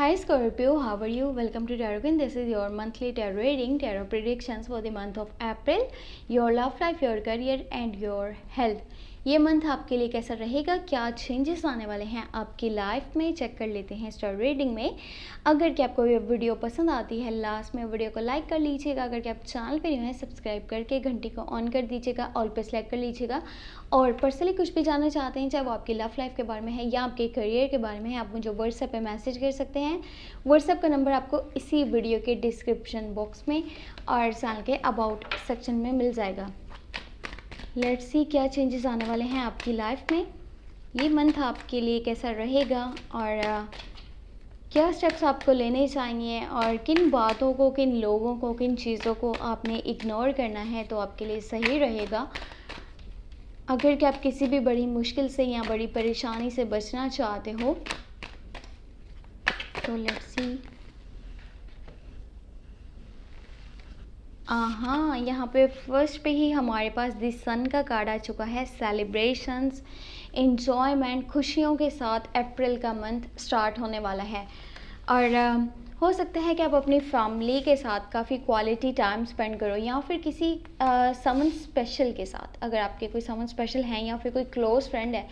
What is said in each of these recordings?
Hi Scorpio, how are you? Welcome to Tarot. This is your monthly tarot reading, tarot predictions for the month of April, your love life, your career and your health. ये month आपके लिए कैसा रहेगा, क्या changes आने वाले हैं आपकी लाइफ में, चेक कर लेते हैं स्टार रीडिंग में। अगर कि आपको ये वीडियो पसंद आती है, लास्ट में वीडियो को लाइक कर लीजिएगा। अगर कि आप चैनल पर न्यू हैं, सब्सक्राइब करके घंटी को ऑन कर दीजिएगा, ऑल पे सेलेक्ट कर लीजिएगा। और पर्सनली कुछ भी जानना चाहते हैं, चाहे वो आपकी लव लाइफ के बारे में है या आपके करियर के बारे में है, आप मुझे व्हाट्सएप पे मैसेज कर सकते हैं। व्हाट्सएप का नंबर आपको इसी वीडियो के डिस्क्रिप्शन बॉक्स में और चैनल के अबाउट सेक्शन में मिल जाएगा। लेट्स सी क्या चेंजेस आने वाले हैं आपकी लाइफ में, ये मंथ आपके लिए कैसा रहेगा और क्या स्टेप्स आपको लेने चाहिए और किन बातों को, किन लोगों को, किन चीज़ों को आपने इग्नोर करना है तो आपके लिए सही रहेगा। अगर कि आप किसी भी बड़ी मुश्किल से या बड़ी परेशानी से बचना चाहते हो तो लेट्स सी। हाँ, यहाँ पे फर्स्ट पे ही हमारे पास द सन का कार्ड आ चुका है। सेलिब्रेशंस, एंजॉयमेंट, खुशियों के साथ अप्रैल का मंथ स्टार्ट होने वाला है। और हो सकता है कि आप अपनी फैमिली के साथ काफ़ी क्वालिटी टाइम स्पेंड करो या फिर किसी समन स्पेशल के साथ। अगर आपके कोई समन स्पेशल हैं या फिर कोई क्लोज़ फ्रेंड है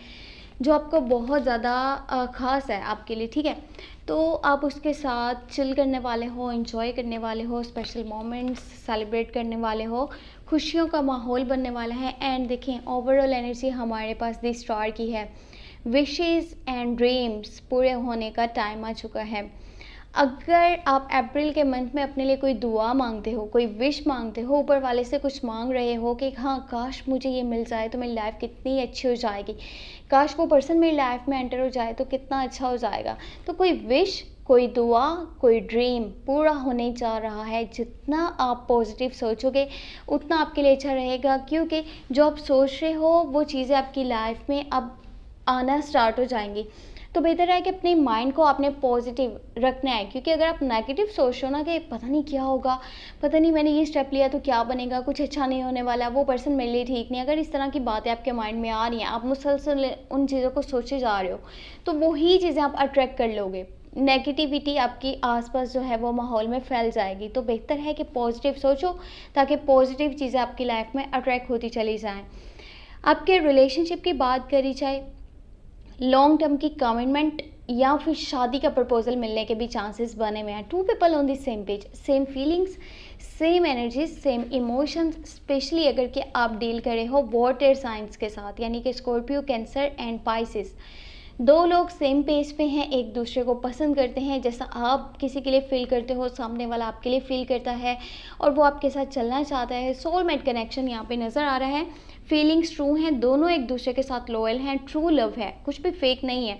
जो आपको बहुत ज़्यादा ख़ास है आपके लिए, ठीक है, तो आप उसके साथ चिल करने वाले हो, एंजॉय करने वाले हो, स्पेशल मोमेंट्स सेलिब्रेट करने वाले हो, खुशियों का माहौल बनने वाला है। एंड देखें, ओवरऑल एनर्जी हमारे पास द स्टार की है। विशेस एंड ड्रीम्स पूरे होने का टाइम आ चुका है। अगर आप अप्रैल के मंथ में अपने लिए कोई दुआ मांगते हो, कोई विश मांगते हो, ऊपर वाले से कुछ मांग रहे हो कि हाँ काश मुझे ये मिल जाए तो मेरी लाइफ कितनी अच्छी हो जाएगी, काश वो पर्सन मेरी लाइफ में एंटर हो जाए तो कितना अच्छा हो जाएगा, तो कोई विश, कोई दुआ, कोई ड्रीम पूरा होने जा रहा है। जितना आप पॉजिटिव सोचोगे उतना आपके लिए अच्छा रहेगा, क्योंकि जो आप सोच रहे हो वो चीज़ें आपकी लाइफ में अब आना स्टार्ट हो जाएंगी। तो बेहतर है कि अपने माइंड को आपने पॉजिटिव रखना है, क्योंकि अगर आप नेगेटिव सोच रहे हो ना कि पता नहीं क्या होगा, पता नहीं मैंने ये स्टेप लिया तो क्या बनेगा, कुछ अच्छा नहीं होने वाला, वो पर्सन मेरे लिए ठीक नहीं, अगर इस तरह की बातें आपके माइंड में आ रही हैं, आप मुसलसल उन चीज़ों को सोचे जा रहे हो, तो वही चीज़ें आप अट्रैक्ट कर लोगे। नेगेटिविटी आपकी आसपास जो है वो माहौल में फैल जाएगी। तो बेहतर है कि पॉजिटिव सोचो ताकि पॉजिटिव चीज़ें आपकी लाइफ में अट्रैक्ट होती चली जाएँ। आपके रिलेशनशिप की बात करी जाए, लॉन्ग टर्म की कमिटमेंट या फिर शादी का प्रपोजल मिलने के भी चांसेस बने हुए हैं। Two people on the same page, same feelings, same energies, same emotions. Specially अगर कि आप डील करे हो वाटर साइंस के साथ, यानी कि स्कॉर्पियो, कैंसर एंड पाइसिस। दो लोग सेम पेज पे हैं, एक दूसरे को पसंद करते हैं, जैसा आप किसी के लिए फील करते हो सामने वाला आपके लिए फील करता है और वो आपके साथ चलना चाहता है। सोलमेट कनेक्शन यहाँ पे नज़र आ रहा है। फीलिंग्स ट्रू हैं, दोनों एक दूसरे के साथ लॉयल हैं, ट्रू लव है, कुछ भी फेक नहीं है।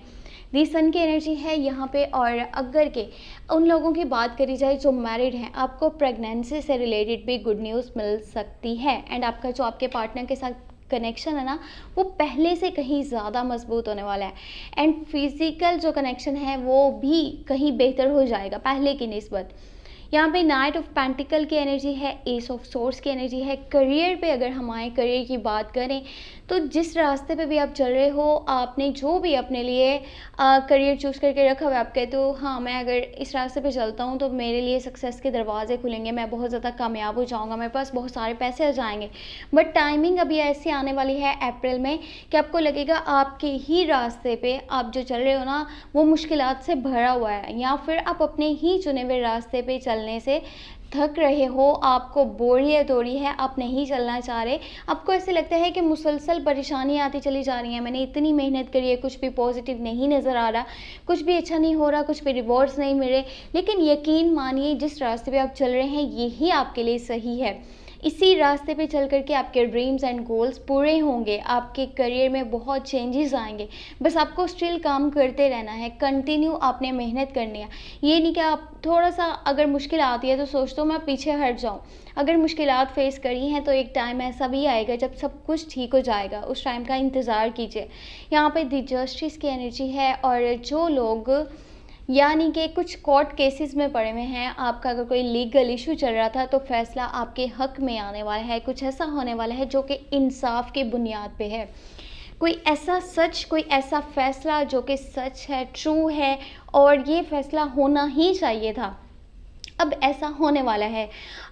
दी सन की एनर्जी है यहाँ पे। और अगर के उन लोगों की बात करी जाए जो मैरिड हैं, आपको प्रेगनेंसी से रिलेटेड भी गुड न्यूज़ मिल सकती है। एंड आपका जो आपके पार्टनर के साथ कनेक्शन है ना, वो पहले से कहीं ज़्यादा मजबूत होने वाला है। एंड फिज़िकल जो कनेक्शन है वो भी कहीं बेहतर हो जाएगा पहले की निस्बत। यहाँ पे नाइट ऑफ पेंटिकल की एनर्जी है, एस ऑफ सोर्स की एनर्जी है। करियर पे अगर हम आए, करियर की बात करें तो जिस रास्ते पे भी आप चल रहे हो, आपने जो भी अपने लिए करियर चूज़ करके रखा हुआ है, आप कहते हो हाँ मैं अगर इस रास्ते पे चलता हूँ तो मेरे लिए सक्सेस के दरवाजे खुलेंगे, मैं बहुत ज़्यादा कामयाब हो जाऊँगा, मेरे पास बहुत सारे पैसे आ जाएंगे। बट टाइमिंग अभी ऐसी आने वाली है अप्रैल में कि आपको लगेगा आपके ही रास्ते पे आप जो चल रहे हो ना वो मुश्किलात से भरा हुआ है, या फिर आप अपने ही चुने हुए रास्ते पे चलने से थक रहे हो, आपको बोरियत हो रही है, आप नहीं चलना चाह रहे, आपको ऐसे लगता है कि मुसलसल परेशानी आती चली जा रही है, मैंने इतनी मेहनत करी है, कुछ भी पॉजिटिव नहीं नज़र आ रहा, कुछ भी अच्छा नहीं हो रहा, कुछ भी रिवॉर्ड्स नहीं मिल रहे। लेकिन यकीन मानिए जिस रास्ते पे आप चल रहे हैं यही आपके लिए सही है। इसी रास्ते पे चल करके आपके ड्रीम्स एंड गोल्स पूरे होंगे, आपके करियर में बहुत चेंजेस आएंगे। बस आपको स्टिल काम करते रहना है, कंटिन्यू आपने मेहनत करनी है। ये नहीं कि आप थोड़ा सा अगर मुश्किल आती है तो सोचते हो मैं पीछे हट जाऊँ। अगर मुश्किलात फेस करी हैं तो एक टाइम ऐसा भी आएगा जब सब कुछ ठीक हो जाएगा, उस टाइम का इंतज़ार कीजिए। यहाँ पे द जस्टिस की एनर्जी है। और जो लोग यानी कि कुछ कोर्ट केसेस में पड़े हुए हैं, आपका अगर कोई लीगल इशू चल रहा था तो फैसला आपके हक में आने वाला है, कुछ ऐसा होने वाला है जो कि इंसाफ की बुनियाद पे है। कोई ऐसा सच, कोई ऐसा फ़ैसला जो कि सच है, ट्रू है और ये फ़ैसला होना ही चाहिए था, अब ऐसा होने वाला है।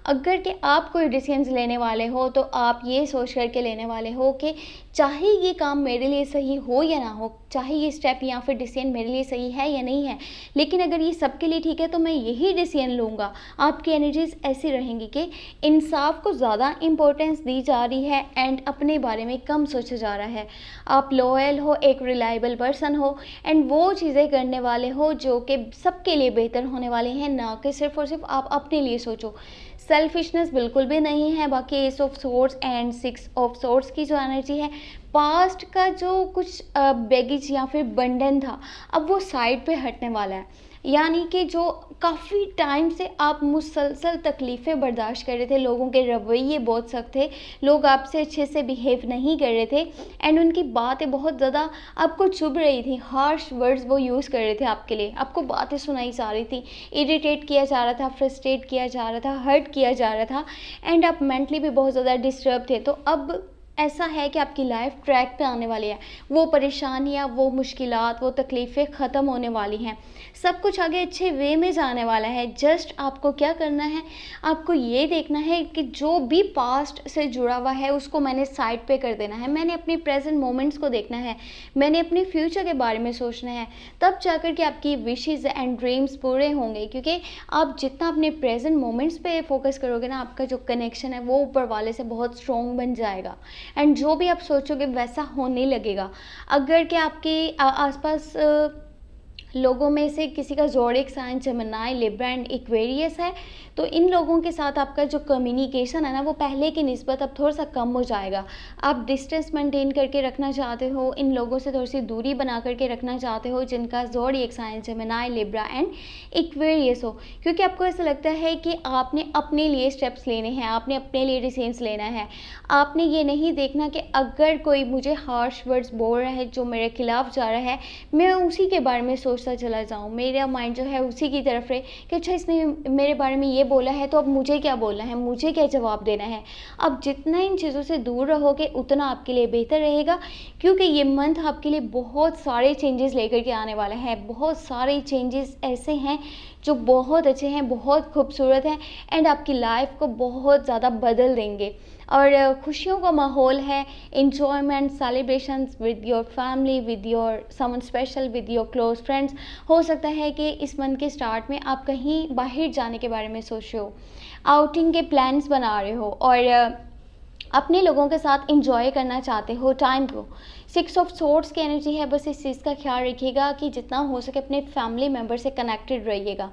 अगर कि आप कोई डिसीजंस लेने वाले हो तो आप ये सोच कर के लेने वाले हो कि चाहे ये काम मेरे लिए सही हो या ना हो, चाहे ये स्टेप या फिर डिसीजन मेरे लिए सही है या नहीं है, लेकिन अगर ये सबके लिए ठीक है तो मैं यही डिसीजन लूँगा। आपकी एनर्जीज़ ऐसी रहेंगी कि इंसाफ को ज़्यादा इम्पोर्टेंस दी जा रही है एंड अपने बारे में कम सोचा जा रहा है। आप लॉयल हो, एक रिलायबल पर्सन हो एंड वो चीज़ें करने वाले हो जो कि सबके लिए बेहतर होने वाली हैं, ना कि सिर्फ़ और सिर्फ आप अपने लिए सोचो। सेल्फिशनेस बिल्कुल भी नहीं है। बाकी S of swords and six of swords की जो एनर्जी है, पास्ट का जो कुछ बैगेज या फिर बंधन था, अब वो साइड पे हटने वाला है। यानी कि जो काफ़ी टाइम से आप मुसलसल तकलीफ़ें बर्दाश्त कर रहे थे, लोगों के रवैये बहुत सख्त थे, लोग आपसे अच्छे से बिहेव नहीं कर रहे थे एंड उनकी बातें बहुत ज़्यादा आपको चुभ रही थी, हार्श वर्ड्स वो यूज़ कर रहे थे आपके लिए, आपको बातें सुनाई जा रही थी, इरिटेट किया जा रहा था, फ्रस्ट्रेट किया जा रहा था, हर्ट किया जा रहा था एंड आप मेंटली भी बहुत ज़्यादा डिस्टर्ब थे। तो अब ऐसा है कि आपकी लाइफ ट्रैक पे आने वाली है, वो परेशानियाँ, वो मुश्किलात, वो तकलीफ़ें ख़त्म होने वाली हैं, सब कुछ आगे अच्छे वे में जाने वाला है। जस्ट आपको क्या करना है, आपको ये देखना है कि जो भी पास्ट से जुड़ा हुआ है उसको मैंने साइड पे कर देना है, मैंने अपने प्रेजेंट मोमेंट्स को देखना है, मैंने अपने फ्यूचर के बारे में सोचना है, तब जाकर के आपकी विशेज़ एंड ड्रीम्स पूरे होंगे। क्योंकि आप जितना अपने प्रेजेंट मोमेंट्स पे फोकस करोगे ना, आपका जो कनेक्शन है वो ऊपर वाले से बहुत स्ट्रॉन्ग बन जाएगा एंड जो भी आप सोचोगे वैसा होने लगेगा। अगर कि आपके आसपास लोगों में से किसी का zodiac sign Gemini, Libra and Aquarius है, तो इन लोगों के साथ आपका जो कम्युनिकेशन है ना, वो पहले की निस्बत अब थोड़ा सा कम हो जाएगा। आप डिस्टेंस मेंटेन करके रखना चाहते हो, इन लोगों से थोड़ी सी दूरी बना करके रखना चाहते हो जिनका zodiac sign Gemini, Libra and Aquarius हो, क्योंकि आपको ऐसा लगता है कि आपने अपने लिए स्टेप्स लेने हैं, आपने अपने लिए डिसीजंस लेना है। आपने ये नहीं देखना कि अगर कोई मुझे हार्श वर्ड्स बोल रहा है जो मेरे खिलाफ जा रहा है, मैं उसी के बारे में सोचता चला जाऊँ, मेरा माइंड जो है उसी की तरफ रहे कि अच्छा इसने मेरे बारे में ये बोला है तो अब मुझे क्या बोलना है, मुझे क्या जवाब देना है। अब जितना इन चीज़ों से दूर रहोगे उतना आपके लिए बेहतर रहेगा, क्योंकि ये मंथ आपके लिए बहुत सारे चेंजेस लेकर के आने वाला है। बहुत सारे चेंजेस ऐसे हैं जो बहुत अच्छे हैं, बहुत खूबसूरत हैं एंड आपकी लाइफ को बहुत ज़्यादा बदल देंगे। और खुशियों का माहौल है, enjoyment, celebrations with your family, with your someone special, with your close friends. हो सकता है कि इस मंथ के स्टार्ट में आप कहीं बाहर जाने के बारे में सोच रहे हो, आउटिंग के प्लान्स बना रहे हो और अपने लोगों के साथ इंजॉय करना चाहते हो टाइम को। सिक्स ऑफ सोर्ड्स की एनर्जी है, बस इस चीज़ का ख्याल रखिएगा कि जितना हो सके अपने फैमिली मेम्बर से कनेक्टेड रहिएगा,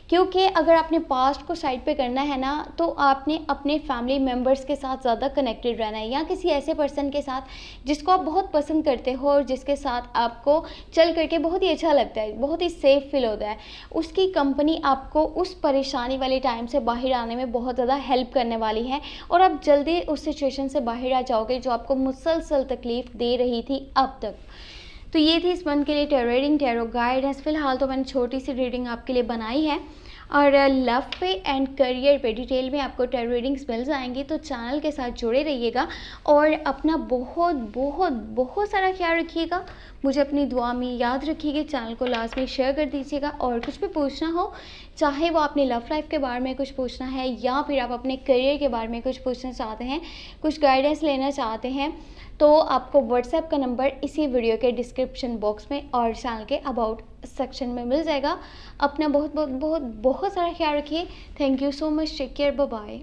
क्योंकि अगर आपने पास्ट को साइड पे करना है ना, तो आपने अपने फैमिली मेम्बर्स के साथ ज़्यादा कनेक्टेड रहना है, या किसी ऐसे पर्सन के साथ जिसको आप बहुत पसंद करते हो और जिसके साथ आपको चल करके बहुत ही अच्छा लगता है, बहुत ही सेफ फील होता है। उसकी कंपनी आपको उस परेशानी वाले टाइम से बाहर आने में बहुत ज़्यादा हेल्प करने वाली है और आप जल्दी उस सिचुएशन से बाहर आ जाओगे जो आपको मुसलसल तकलीफ़ दे रही थी अब तक। तो ये थी इस मंथ के लिए टैरो रीडिंग, टैरो गाइडेंस। फिलहाल तो मैंने छोटी सी रीडिंग आपके लिए बनाई है और लव पे एंड करियर पे डिटेल में आपको टैरो रीडिंग्स मिल जाएंगी, तो चैनल के साथ जुड़े रहिएगा और अपना बहुत बहुत बहुत सारा ख्याल रखिएगा। मुझे अपनी दुआ में याद रखिएगा, चैनल को लाजमी शेयर कर दीजिएगा और कुछ भी पूछना हो, चाहे वो अपनी लव लाइफ के बारे में कुछ पूछना है या फिर आप अपने करियर के बारे में कुछ पूछना चाहते हैं, कुछ गाइडेंस लेना चाहते हैं, तो आपको व्हाट्सएप का नंबर इसी वीडियो के डिस्क्रिप्शन बॉक्स में और चैनल के अबाउट सेक्शन में मिल जाएगा। अपना बहुत बहुत बहुत बहुत सारा ख्याल रखिए। Thank you so much, take care, bye bye.